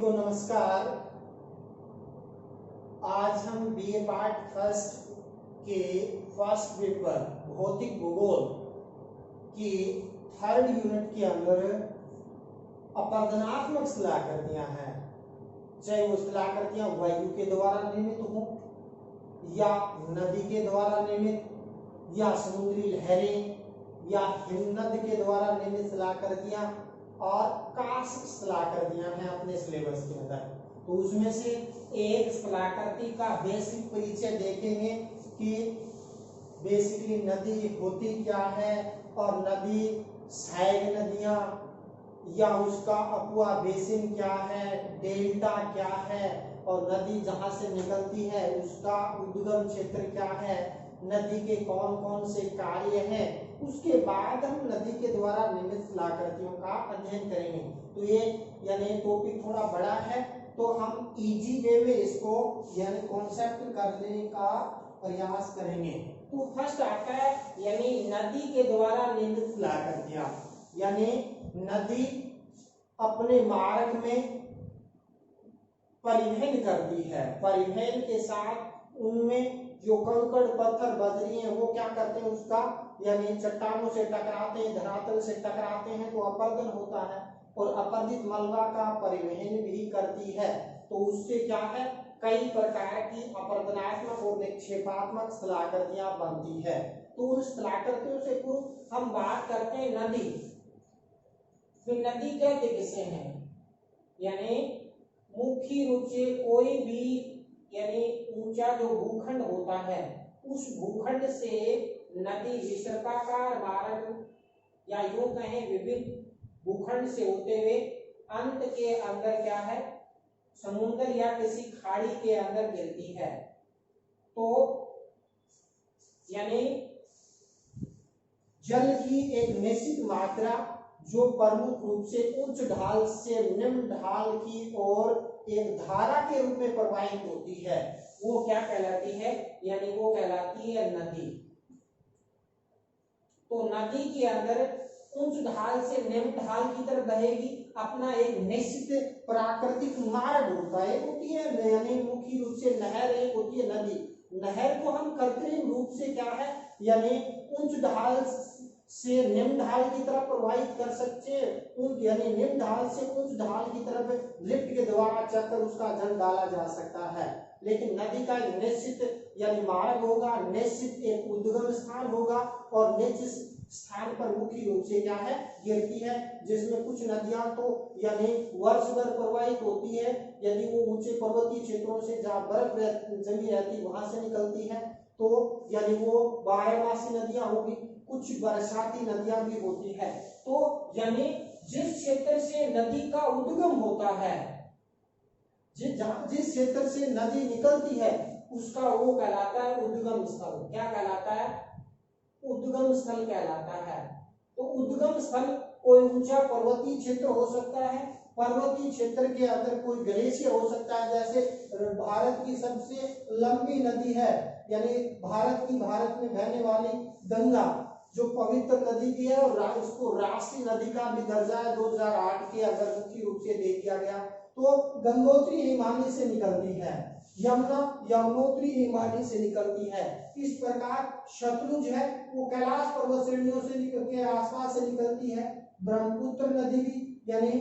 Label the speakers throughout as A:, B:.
A: तो नमस्कार। आज हम बीए पार्ट फर्स्ट के फर्स्ट पेपर भौतिक भूगोल की थर्ड यूनिट के अंदर अपरदनात्मक स्थलाकृतियां हैं, चाहे वो स्थलाकृतियां वायु के द्वारा निर्मित हो या नदी के द्वारा निर्मित या समुद्री लहरें या हिमनद के द्वारा निर्मित स्थलाकृतियां और काष्ठ स्थलाकृतियां हैं अपने सिलेबस के अंदर। तो उसमें से एक स्थलाकृति का बेसिक परिचय देखेंगे कि बेसिकली नदी होती क्या है और नदी सहायक नदियां या उसका अपुआ बेसिन क्या है, डेल्टा क्या है और नदी जहां से निकलती है उसका उद्गम क्षेत्र क्या है, नदी के कौन कौन से कार्य हैं। उसके बाद हम नदी के द्वारा निर्मित स्थलाकृतियों का अध्ययन करेंगे। तो ये यानी टॉपिक थोड़ा बड़ा है, तो हम इजी वे में इसको यानी कॉन्सेप्ट करने का प्रयास करेंगे। तो फर्स्ट आता है यानी नदी के द्वारा निर्मित स्थलाकृतियां, यानी नदी अपने मार्ग में परिवहन करती है, परिवहन के साथ उनमें जो कंकड़ पत्थर बजरी हैं वो क्या करते हैं, उसका यानी चट्टानों से टकराते हैं, धरातल से टकराते हैं तो अपरदन होता है और अपरदित मलबा का परिवहन भी करती है। तो उससे क्या है, कई प्रकार की अपरदनात्मक और निक्षेपात्मक स्थलाकृतियां बनती है। तो उन स्थलाकृतियों से पूर्व हम बात करते हैं नदी। फिर नदी कहते किसे हैं, यानी मुख्य रूप से कोई भी यानी ऊंचा जो भूखंड होता है उस भूखंड से नदी विसर्पाकार मार्ग या यूं कहें विभिन्न भूखंड से होते हुए अंत के अंदर क्या है, समुद्र या किसी खाड़ी के अंदर गिरती है। तो यानी जल की एक निश्चित मात्रा जो प्रमुख रूप से उच्च ढाल से निम्न ढाल की ओर एक धारा के रूप में प्रवाहित होती है, वो क्या कहलाती है, यानी वो कहलाती है नदी। तो नदी के अंदर उच्च ढाल से निम्न ढाल की तरफ बहेगी, अपना एक निश्चित प्राकृतिक मार्ग होता है, होती है यानी मुख्य रूप से नहर एक होती है नदी। नहर को हम कृत्रिम रूप से क्या है, यानी उच्च ढाल से निम्न ढाल की तरफ प्रवाहित कर सकते हैं, यानी निम्न ढाल से उच्च ढाल की तरफ लिफ्ट के द्वारा चढ़कर उसका जल डाला जा सकता है। लेकिन नदी का एक निश्चित यानी मार्ग होगा, निश्चित एक उद्गम स्थान होगा और निश्चित स्थान पर मुख्य रूप से क्या है, गिरती है, जिसमें कुछ नदियां तो यानी वर्ष भर प्रवाहित होती है, यदि वो ऊंचे पर्वतीय क्षेत्रों से जहाँ बर्फ जमी रहती वहां से निकलती है तो यानी वो 12 मासी नदियां होगी, कुछ बरसाती नदियां भी होती है। तो यानी जिस क्षेत्र से नदी का उद्गम होता है, जिस क्षेत्र से नदी निकलती है उसका वो कहलाता है उद्गम स्थल। क्या कहलाता है, उद्गम स्थल कहलाता है। तो उद्गम स्थल कोई ऊंचा पर्वतीय क्षेत्र हो सकता है, पर्वतीय क्षेत्र के अंदर कोई ग्लेशियर हो सकता है, जैसे भारत की सबसे लंबी नदी है यानी भारत में बहने वाली गंगा जो पवित्र नदी की है और उसको राष्ट्रीय नदी का भी दर्जा है 2008 के अगर मुख्य रूप से दे दिया गया। तो गंगोत्री हिमालय से निकलती है, यमुना यमुनोत्री हिमालय से निकलती है। इस प्रकार शतलुज है वो कैलाश पर्वत श्रेणियों से के आसपास से निकलती है। ब्रह्मपुत्र नदी भी यानी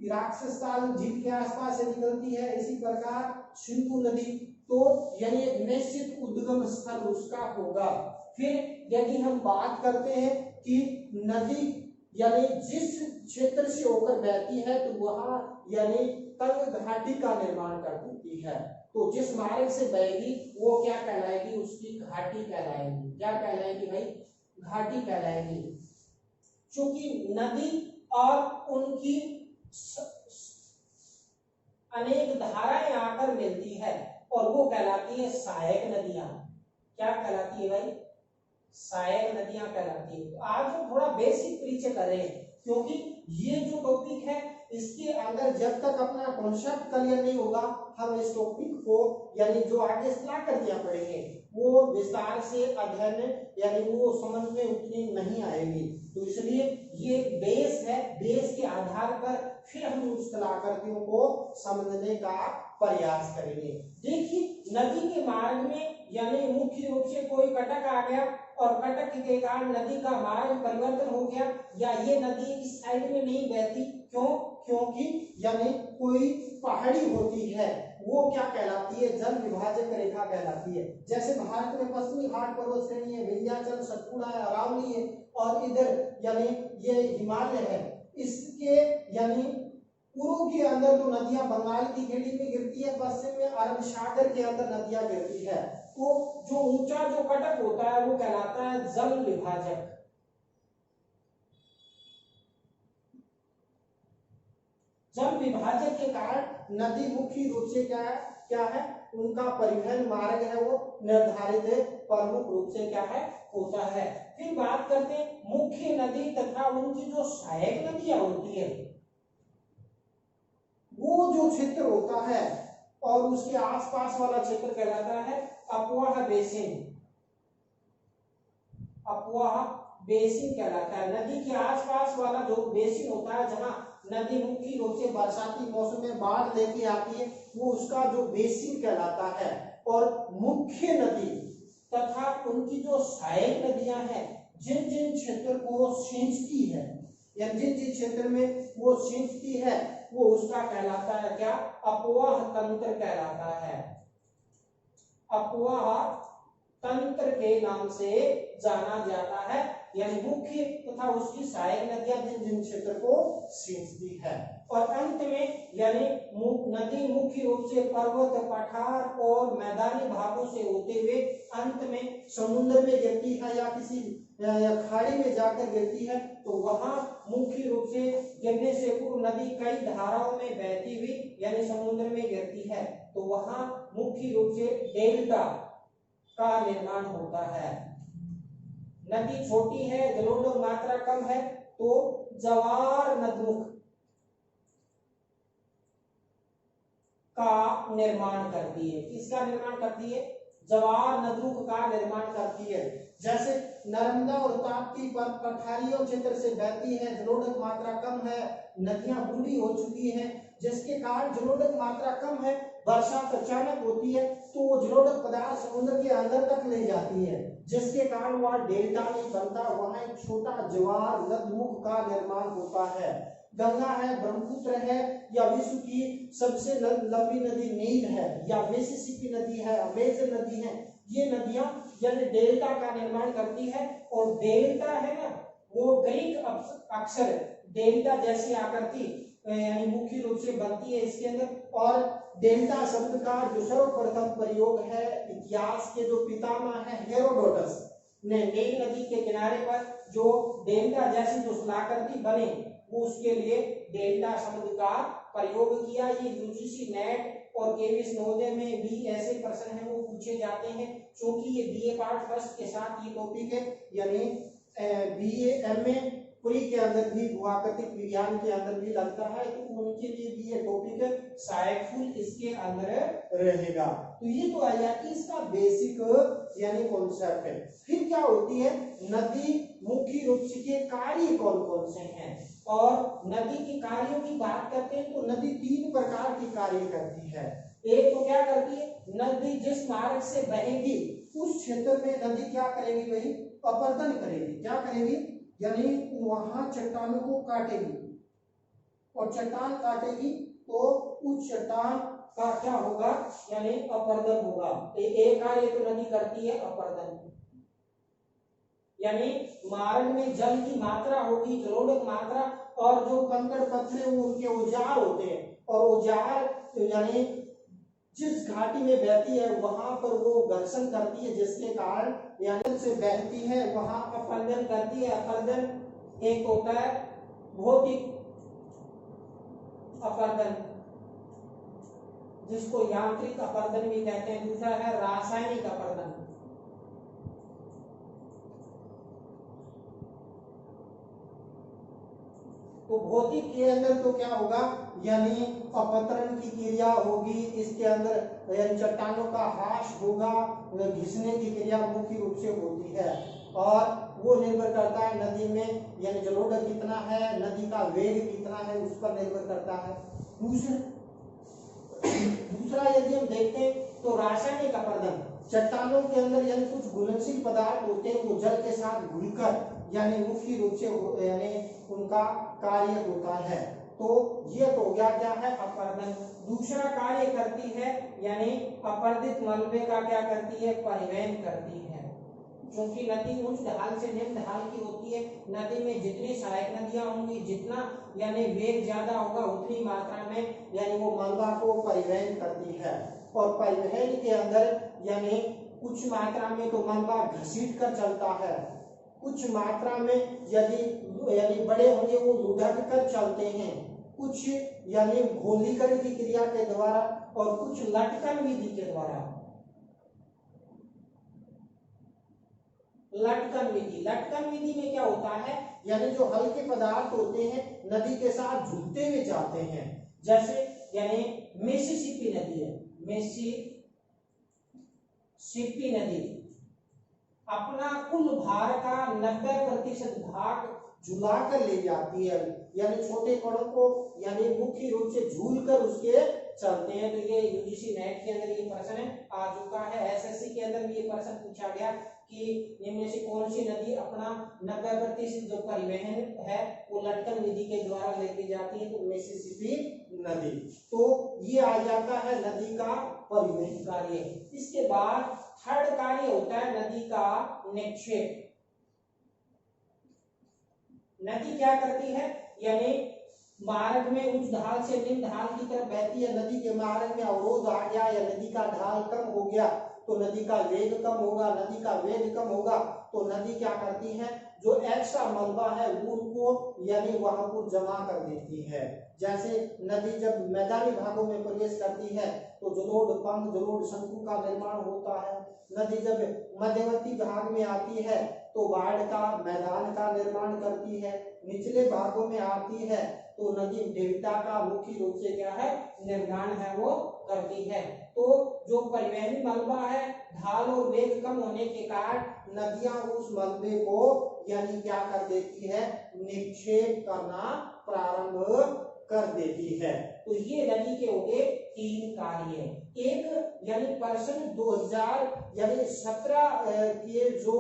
A: राक्षसताल झील के आसपास से निकलती है। इसी प्रकार सिंधु नदी, तो यानी एक निश्चित उद्गम स्थल उसका होगा। फिर यदि हम बात करते हैं कि नदी यानी जिस क्षेत्र से होकर बहती है तो वहां यानी तंग घाटी का निर्माण कर देती है। तो जिस मार्ग से बहेगी वो क्या कहलाएगी, उसकी घाटी कहलाएगी। क्या कहलाएगी भाई, घाटी कहलाएगी। क्योंकि नदी और उनकी अनेक धाराएं आकर मिलती है और वो कहलाती है सहायक नदियां। क्या कहलाती है भाई, सहायक नदियां कहलाती है। तो आज हम थोड़ा बेसिक परिचय करें, क्योंकि ये जो टॉपिक है इसके अंदर जब तक अपना कॉन्सेप्ट क्लियर नहीं होगा हम इस टॉपिक को यानी जो आगे स्थलाकृतियां पढ़ेंगे वो विस्तार से अध्ययन यानी वो समझ में उतनी नहीं आएगी। तो इसलिए ये बेस है, बेस के आधार पर फिर हम उस कलाकृतियों को समझने का प्रयास करेंगे। देखिए नदी के मार्ग में यानी मुख्य रूप से कोई कटक आ गया और कटक के कारण नदी का मार्ग परिवर्तन हो गया, या ये नदी इस साइड में नहीं बहती, क्यों? क्योंकि यानी कोई पहाड़ी होती है, वो क्या कहलाती है? जल विभाजक रेखा कहलाती है। जैसे भारत में पश्चिमी घाट पर्वत श्रेणी है, विंध्याचल, सतपुड़ा है, अरावली है, और इधर यानी ये हिमालय है। इसके यानी पूर्व के अंदर तो नदियां बंगाल की खाड़ी में गिरती है, पश्चिम में अरब सागर के अंदर नदियां गिरती है। तो जो ऊंचा जो कटक होता है वो कहलाता है जल विभाजक। जल विभाजक के कारण नदी मुख्य रूप से क्या है उनका परिवहन मार्ग है वो निर्धारित प्रमुख रूप से क्या है होता है। फिर बात करते हैं मुख्य नदी तथा उनकी जो सहायक नदियां होती है, वो जो क्षेत्र होता है और उसके आसपास वाला क्षेत्र कहलाता है अपवाह बेसिन। अपवाह बेसिन कहलाता है। नदी के आसपास वाला जो बेसिन होता है, जहां नदी मुख्य रूप से बरसाती मौसम में बाढ़ लेके आती है, वो उसका जो बेसिन कहलाता है। और मुख्य नदी तथा उनकी जो सहायक नदियां हैं, जिन जिन क्षेत्र को सिंचती है या जिन जिन क्षेत्र में वो सिंचती है, वो उसका कहलाता है क्या? अपवाह तंत्र कहलाता है। अपवाह तंत्र के नाम से जाना जाता है, यानी मुख्य तथा उसकी सहायक नदियां जिन जिन क्षेत्र को सिंचती है। और अंत में यानी नदी मुख्य रूप से पर्वत, पठार और मैदानी भागों से होते हुए अंत में समुद्र में गिरती है या किसी खाड़ी में जाकर गिरती है, तो वहां मुख्य रूप से गिरने से पूर्व नदी कई धाराओं में बहती हुई यानी समुद्र में गिरती है, तो वहां मुख्य रूप से डेल्टा का निर्माण होता है। नदी छोटी है, जलोढ़ मात्रा कम है, तो जवार नदमुख का निर्माण करती है। किसका निर्माण करती है? जवार नदमुख का निर्माण करती है। जैसे नर्मदा और ताप्ती पर पठारियों क्षेत्र से बहती है, जलोढ़ मात्रा कम है, नदियां बूढ़ी हो चुकी हैं, जिसके कारण जलोढ़ मात्रा कम है, बरसात अचानक होती है तो वो जलोढ़ पदार्थ समुद्र के अंदर तक ले जाती है, जिसके कारण वहां डेल्टा नहीं बनता, वहां एक छोटा जवार नदमुख का निर्माण होता है। गंगा है, ब्रह्मपुत्र है, या विश्व की सबसे लंबी नदी नील है, या मिसिसिपी नदी है, अमेजन नदी है, ये नदियां यानी डेल्टा का निर्माण करती है। और डेल्टा है ना, वो ग्रीक अक्षर डेल्टा जैसी आकृति यानी मुख्य रूप से बनती है इसके अंदर। और डेल्टा शब्द का जो सर्वप्रथम प्रयोग है इतिहास के जो पितामह है हेरोडोटस ने नील नदी के किनारे पर जो डेल्टा जैसी जो शिलाकृति बने, वो उसके लिए डेल्टा शब्द का प्रयोग किया। ये यूजीसी नेट और केवीएस नवोदय में भी ऐसे प्रश्न हैं वो पूछे जाते हैं, क्योंकि ये बीए पार्ट फर्स्ट के साथ ये टॉपिक है, यानी बीए एमए पूरी के अंदर भी भूआकृतिक विज्ञान के अंदर भी लगता है, तो उनके लिए भी ये टॉपिक सहायकफुल इसके अंदर रहेगा। तो ये तो आया कि इसका बेसिक यानी कॉन्सेप्ट है। फिर क्या होती है नदी मुख्य रूप से के कार्य कौन कौन से हैं, और नदी के कार्यों की बात करते हैं तो नदी 3 प्रकार के कार्य करती है। एक तो क्या करती है, नदी जिस मार्ग से बहेगी उस क्षेत्र में नदी क्या करेगी भाई? अपरदन करेगी। क्या करेगी? यानी वहां चट्टानों को काटेगी, और चट्टान काटेगी तो उस चट्टान का क्या होगा? यानी अपरदन होगा। एक कार्य तो नदी करती है अपरदन, यानी मार्ग में जल की मात्रा होगी, जलोढ़ मात्रा, और जो कंकड़ पत्थर वो उनके औजार होते हैं, और औजार यानी जिस घाटी में बहती है वहां पर वो घर्षण करती है, जिसके कारण यानी से बहती है वहां अपरदन करती है। अपरदन एक होता है भौतिक अपरदन, जिसको यांत्रिक अपरदन भी कहते हैं, दूसरा है रासायनिक अपरदन। तो भौतिक के अंदर तो क्या होगा, यानी अपतरण की क्रिया होगी, इसके अंदर यानी चट्टानों का ह्रास होगा, घिसने की क्रिया मुख्य रूप से होती है। और वो निर्भर करता है नदी में यानी जलोढ़ कितना है, नदी का वेग कितना है, उस पर निर्भर करता है। दूसरा यदि हम देखते हैं तो रासायनिक अपरदन, चट्टानों के अंदर यानी कुछ घुलनशील पदार्थ होते हैं वो जल के साथ घुलकर यानी मुख्य रूप से यानी उनका कार्य होता है। तो ये तो हो गया क्या है अपरदन। दूसरा कार्य करती है यानी अपरदित मलबे का क्या करती है, परिवहन करती है। क्योंकि नदी उच्च ढाल से निम्न ढाल की होती है, नदी में जितनी सहायक नदियां होंगी जितना यानी वेग ज्यादा होगा उतनी मात्रा में यानी वो मलबा को परिवहन करती है। और परिवहन के अंदर यानी कुछ मात्रा में तो मलबा घसीट कर चलता है, कुछ मात्रा में यदि यानी बड़े होंगे वो लुढ़क कर चलते हैं, कुछ यानी घोलीकरण की क्रिया के द्वारा और कुछ लटकन विधि के द्वारा। लटकन विधि में क्या होता है यानी जो हल्के पदार्थ होते हैं नदी के साथ झूलते हुए जाते हैं। जैसे यानी मिसिसिपी नदी है, मिसिसिपी नदी अपना कुल भार का 90% भाग झुला कर ले जाती है, यानी छोटे कणों को यानी मुख्य रूप से झूल कर उसके चलते हैं। तो ये यूजीसी नेट के अंदर ये प्रश्न आ चुका है, एसएससी के अंदर भी ये प्रश्न पूछा गया कि निम्न से कौन सी नदी अपना 90% जो परिवहन है वो लटकन विधि के द्वारा लेके जाती है, तो मिसिसिपी नदी। तो ये आ जाता है नदी का परिवहन कार्य। इसके बाद थर्ड कार्य होता है नदी का निक्षेप। नदी क्या करती है यानी मार्ग में उच्च ढाल से निम्न ढाल की तरफ बहती है, नदी के मार्ग में अवरोध आ गया या नदी का ढाल कम हो गया तो नदी का वेग कम होगा, नदी का वेग कम होगा तो नदी क्या करती है जो एक्स्ट्रा मलबा है वो उनको यानी वहां पर जमा कर देती है। जैसे नदी जब मैदानी भागों में प्रवेश करती है तो जलोढ़ पंख जलोढ़ शंकु का निर्माण होता है, नदी जब मध्यवर्ती भाग में आती है तो बाढ़ का मैदान का निर्माण करती है, निचले भागों में आती है तो नदी डेल्टा का मुख्य रूप से क्या है निर्माण है वो करती है। तो जो परिवहनी मलबा है ढाल और वेग कम होने के कारण नदियां उस मलबे को यानी क्या कर देती है निक्षेप करना प्रारंभ कर देती है। तो ये नदी के हो गए 3 कार्य। एक यानी प्रश्न 2017 के जो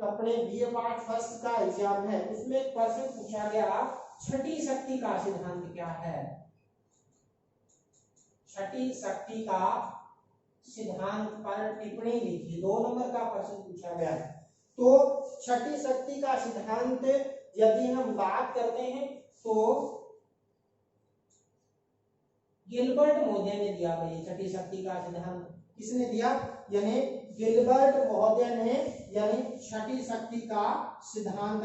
A: अपने बीए पार्ट फर्स्ट का एग्जाम है उसमें एक प्रश्न पूछा गया छठी शक्ति का सिद्धांत क्या है। छठी शक्ति का सिद्धांत पर टिप्पणी लिखी, 2 नंबर का प्रश्न पूछा गया। तो छठी शक्ति का सिद्धांत यदि हम बात करते हैं तो गिलबर्ट महोदय ने दिया भाई छठी शक्ति का सिद्धांत। किसने दिया यानी गिलबर्ट महोदय ने यानी छठी शक्ति का सिद्धांत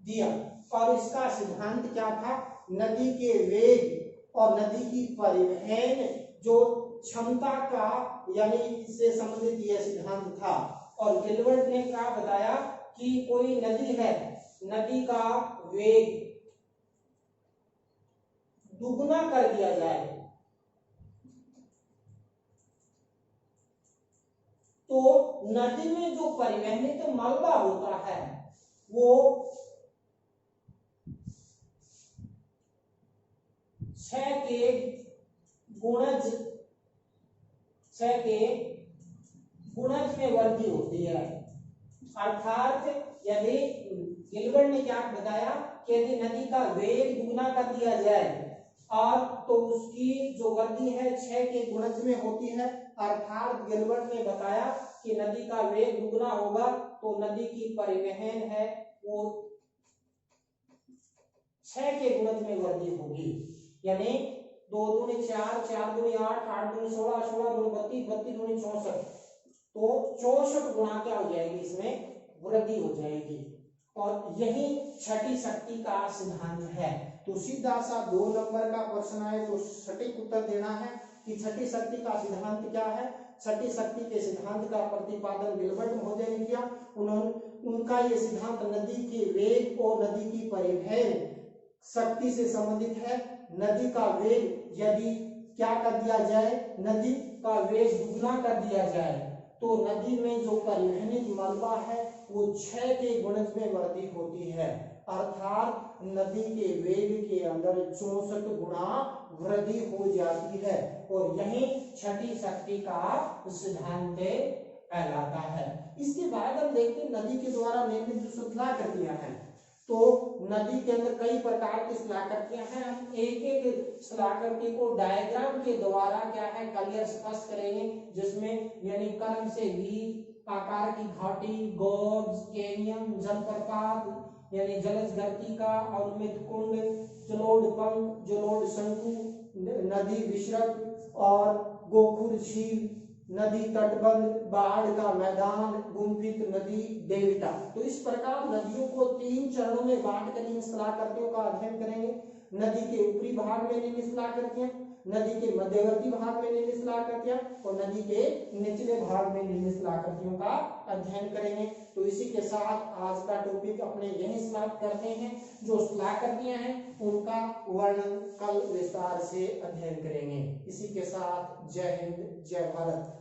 A: दिया। और इसका सिद्धांत क्या था, नदी के वेग और नदी की परिवहन जो क्षमता का यानी से संबंधित यह सिद्धांत था। और गिलबर्ट ने क्या बताया कि कोई नदी है, नदी का वेग दुगुना कर दिया जाए तो नदी में जो परिवहनित मलबा होता है वो 6 के गुणज में वृद्धि होती है। अर्थात यदि गिलबर्ट ने क्या बताया कि यदि नदी का वेग दुगुना कर दिया जाए और तो उसकी जो वृद्धि है 6 के गुणज में होती है। अर्थात गिलबर्ट ने बताया कि नदी का वेग दुगुना होगा तो नदी की परिवहन है वो 6 के गुणज में वृद्धि होगी। यानी 2 दूनी 4, 4 दूनी 8, 8 दूनी 16, 16 दूनी 32, 32 दूनी 64, तो 64 गुना क्या हो जाएगी इसमें वृद्धि हो जाएगी। और यही छठी शक्ति का सिद्धांत है। तो सीधा सा 2 नंबर का प्रश्न आए तो सटीक उत्तर देना है कि छठी शक्ति का सिद्धांत क्या है। छठी शक्ति के सिद्धांत का प्रतिपादन गिलबर्ट महोदय ने किया। उनका ये सिद्धांत नदी के वेग और नदी की परिवहन शक्ति से संबंधित है। नदी का वेग यदि क्या कर दिया जाए, नदी का वेग दुगना कर दिया जाए तो नदी में जो परिवहनित मलबा है वो 6 के गुणज में वृद्धि होती है, अर्थात नदी के वेग के अंदर 64 गुना वृद्धि हो जाती है, और यही छठी शक्ति का सिद्धांत कहलाता है। इसके बाद हम देखते हैं नदी के द्वारा निर्मित जो शिलाकृतियां हैं, तो नदी के अंदर कई प्रकार की शिलाकृतियां हैं। हम एक एक शिलाकृति को डायग्राम के द्वारा क्या है क्लियर स्पष्ट करेंगे, जिसमें यानी कर्म से वी आकार की घाटी, गोर्ज, कैनियन, जलप्रपात यानी जलज गर्तिका, अवमित कुंड, जलोढ़ पंख, जलोढ़ शंकु, नदी विसर्ग और गोखुर झील, नदी तटबंध, बाढ़ का मैदान, गुम्फित नदी, डेल्टा। तो इस प्रकार नदियों को 3 चरणों में बांट कर इन शिलाकृतियों का अध्ययन करेंगे। नदी के ऊपरी भाग में निर्मित शिलाकृतियां, नदी के मध्यवर्ती भाग में निर्मित शिलाकृतियां और नदी के निचले भाग में निर्मित शिलाकृतियों का अध्ययन करेंगे। तो इसी के साथ आज का टॉपिक अपने यहीं समाप्त करते हैं। जो शिलाकृतियां हैं उनका वर्णन कल विस्तार से अध्ययन करेंगे। इसी के साथ जय हिंद, जय भारत।